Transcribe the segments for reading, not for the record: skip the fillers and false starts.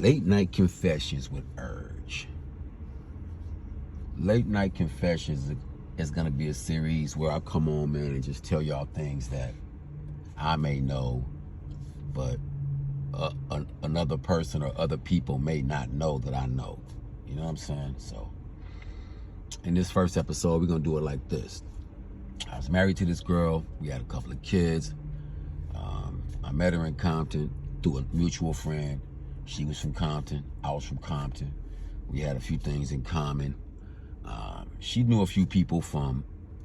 Late Night Confessions with URG. Late Night Confessions is going to be a series where I come on, man, and just tell y'all things that I may know, but another person or other people may not know that I know. You know what I'm saying? So, in this first episode, we're going to do it like this. I was married to this girl. We had a couple of kids. I met her in Compton through a mutual friend. She was from Compton. I was from Compton. We had a few things in common. She knew a few people from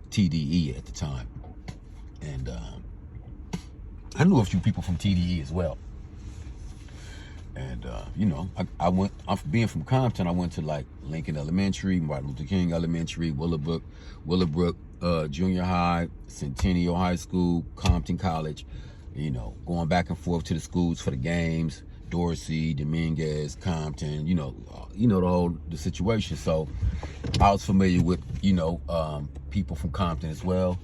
TDE at the time. And I knew a few people from TDE as well. And, you know, I'm being from Compton, I went to like Lincoln Elementary, Martin Luther King Elementary, Willowbrook Junior High, Centennial High School, Compton College, you know, going back and forth to the schools for the games, Dorsey, Dominguez, Compton, you know the situation. So I was familiar with, you know, people from Compton as well,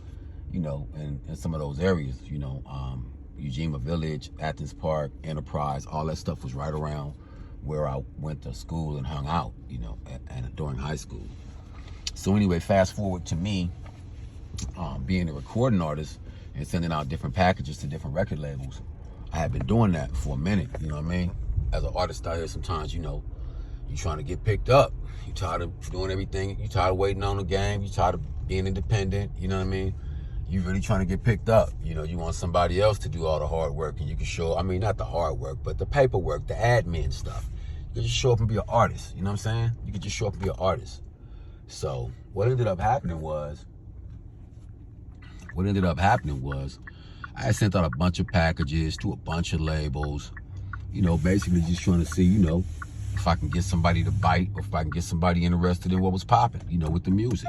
you know, and some of those areas, you know, Eugenia Village, Athens Park, Enterprise, all that stuff was right around where I went to school and hung out, you know, and during high school. So anyway, fast forward to me being a recording artist and sending out different packages to different record labels. I had been doing that for a minute, you know what I mean? As an artist out here, sometimes, you know, you're trying to get picked up. You're tired of doing everything. You're tired of waiting on the game. You're tired of being independent, you know what I mean? You're really trying to get picked up. You know, you want somebody else to do all the hard work, and you can show, I mean, not the hard work, but the paperwork, the admin stuff. You can just show up and be an artist, you know what I'm saying? You can just show up and be an artist. So what ended up happening was, I had sent out a bunch of packages to a bunch of labels, you know, basically just trying to see, you know, if I can get somebody to bite or if I can get somebody interested in what was popping, you know, with the music.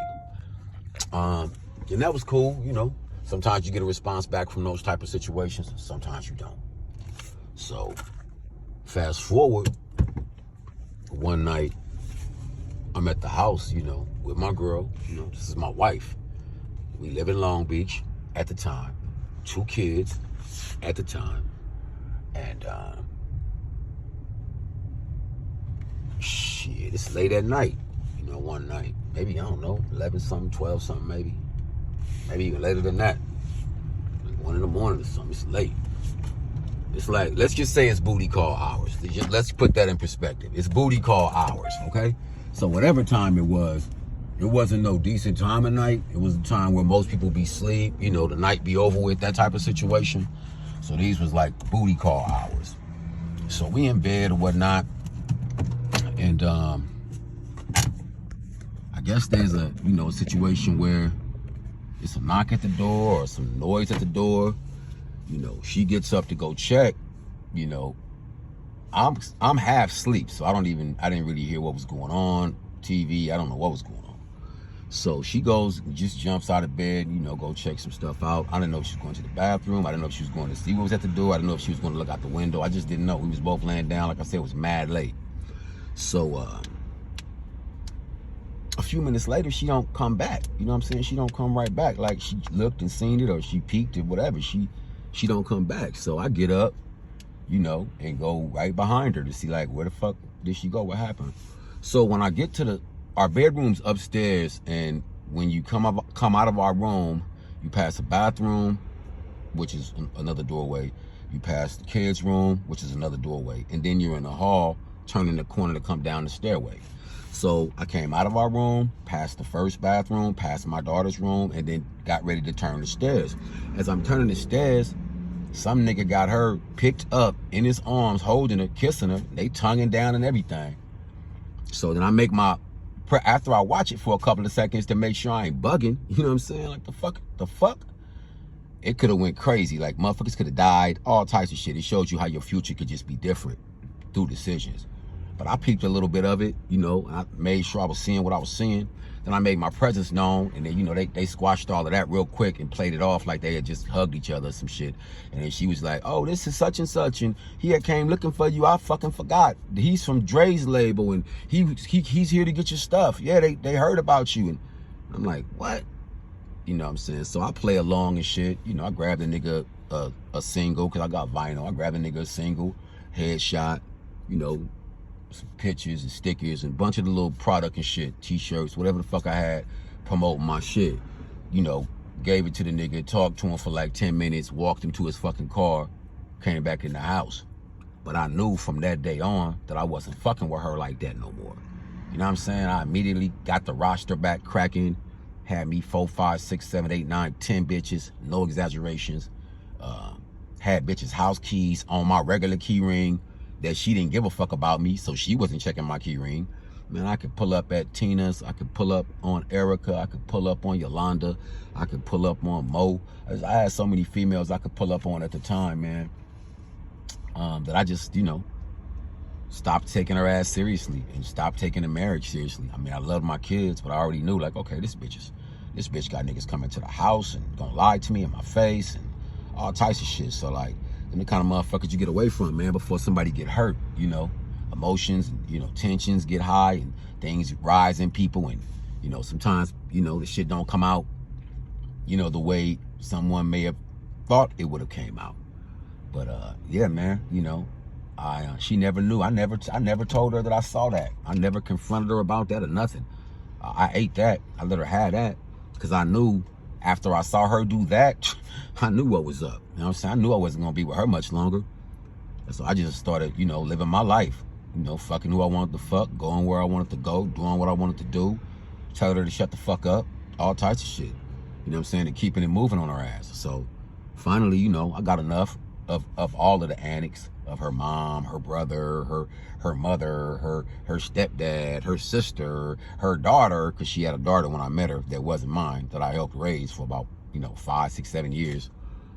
And that was cool, you know. Sometimes you get a response back from those type of situations, and sometimes you don't. So, fast forward, one night, I'm at the house, you know, with my girl, you know, this is my wife. We live in Long Beach at the time, 2 kids at the time, and shit, it's late at night, you know, one night, maybe, I don't know, 11 something, 12 something, maybe even later than that, like 1 in the morning or something. It's late. It's like, let's just say it's booty call hours. Let's put that in perspective. It's booty call hours, okay? So whatever time it wasn't no decent time of night. It was a time where most people be asleep, you know, the night be over with, that type of situation. So these was like booty call hours. So we in bed or whatnot, and I guess there's a, you know, a situation where it's a knock at the door or some noise at the door. You know, she gets up to go check. You know, I'm half asleep, so I didn't really hear what was going on. TV, I don't know what was going on. So she goes, just jumps out of bed, you know, go check some stuff out. I didn't know if she was going to the bathroom. I didn't know if she was going to see what was at the door. I didn't know if she was going to look out the window. I just didn't know. We was both laying down. Like I said, it was mad late. So a few minutes later, she don't come back. You know what I'm saying? She don't come right back. Like she looked and seen it, or she peeked or whatever. She don't come back. So I get up, you know, and go right behind her to see, like, where the fuck did she go? What happened? So when I get to our bedroom's upstairs, and when you come out of our room, you pass the bathroom, which is another doorway. You pass the kids' room, which is another doorway, and then you're in the hall, turning the corner to come down the stairway. So I came out of our room, passed the first bathroom, passed my daughter's room, and then got ready to turn the stairs. As I'm turning the stairs, some nigga got her picked up in his arms, holding her, kissing her. They tonguing down and everything. So then I make after I watch it for a couple of seconds to make sure I ain't bugging, you know what I'm saying? Like, the fuck? It could have went crazy. Like, motherfuckers could have died, all types of shit. It shows you how your future could just be different through decisions. But I peeped a little bit of it, you know, and I made sure I was seeing what I was seeing. Then I made my presence known, and then, you know, they squashed all of that real quick and played it off like they had just hugged each other or some shit. And then she was like, oh, this is such and such, and he had came looking for you. I fucking forgot. He's from Dre's label, and he's here to get your stuff. Yeah, they heard about you. And I'm like, what? You know what I'm saying? So I play along and shit. You know, I grabbed a nigga a single, because I got vinyl. I grabbed a nigga a single, headshot, you know, some pictures and stickers and a bunch of the little product and shit, t-shirts, whatever the fuck I had, promoting my shit. You know, gave it to the nigga, talked to him for like 10 minutes, walked him to his fucking car, came back in the house. But I knew from that day on that I wasn't fucking with her like that no more. You know what I'm saying? I immediately got the roster back cracking, had me 4, 5, 6, 7, 8, 9, 10 bitches, no exaggerations. Had bitches' house keys on my regular key ring that she didn't give a fuck about me, so she wasn't checking my key ring. Man, I could pull up at Tina's, I could pull up on Erica, I could pull up on Yolanda, I could pull up on Mo. I had so many females I could pull up on at the time, man, that I just, you know, stopped taking her ass seriously and stopped taking the marriage seriously. I mean, I loved my kids, but I already knew, like, okay, this bitch got niggas coming to the house and gonna lie to me in my face and all types of shit. So like, them the kind of motherfuckers you get away from, man, before somebody get hurt, you know. Emotions, you know, tensions get high and things rise in people, and, you know, sometimes, you know, the shit don't come out, you know, the way someone may have thought it would have came out. But yeah, man, you know, she never knew. I never told her that I saw that. I never confronted her about that or nothing. I ate that. I let her have that because I knew after I saw her do that, I knew what was up. You know what I'm saying? I knew I wasn't gonna be with her much longer. And so I just started, you know, living my life. You know, fucking who I wanted to fuck, going where I wanted to go, doing what I wanted to do, telling her to shut the fuck up, all types of shit. You know what I'm saying? And keeping it moving on her ass. So finally, you know, I got enough of all of the antics of her mom, her brother, her mother, her stepdad, her sister, her daughter, because she had a daughter when I met her that wasn't mine, that I helped raise for about, you know, 5, 6, 7 years.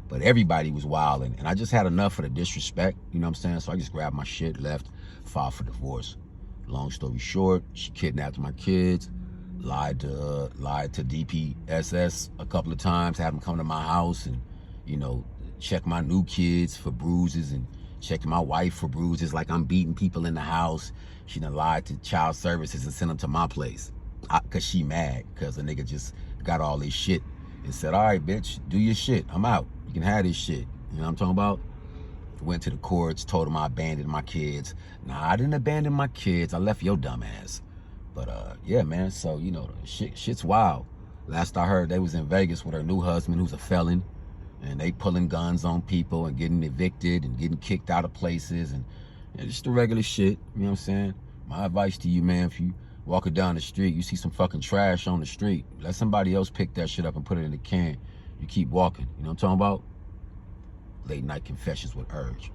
But everybody was wilding, and I just had enough of the disrespect, you know what I'm saying? So I just grabbed my shit, left, filed for divorce. Long story short, she kidnapped my kids, lied to DPSS a couple of times, had them come to my house and, you know, check my new kids for bruises and checking my wife for bruises, like I'm beating people in the house. She done lied to child services and sent them to my place because she mad because the nigga just got all this shit and said, all right, bitch, do your shit. I'm out. You can have this shit. You know what I'm talking about? Went to the courts, told him I abandoned my kids. Nah, I didn't abandon my kids. I left your dumb ass. But yeah, man, so, you know, shit's wild. Last I heard, they was in Vegas with her new husband, who's a felon, and they pulling guns on people and getting evicted and getting kicked out of places and just the regular shit. You know what I'm saying? My advice to you, man, if you walking down the street, you see some fucking trash on the street, let somebody else pick that shit up and put it in the can. You keep walking. You know what I'm talking about? Late Night Confessions with URG.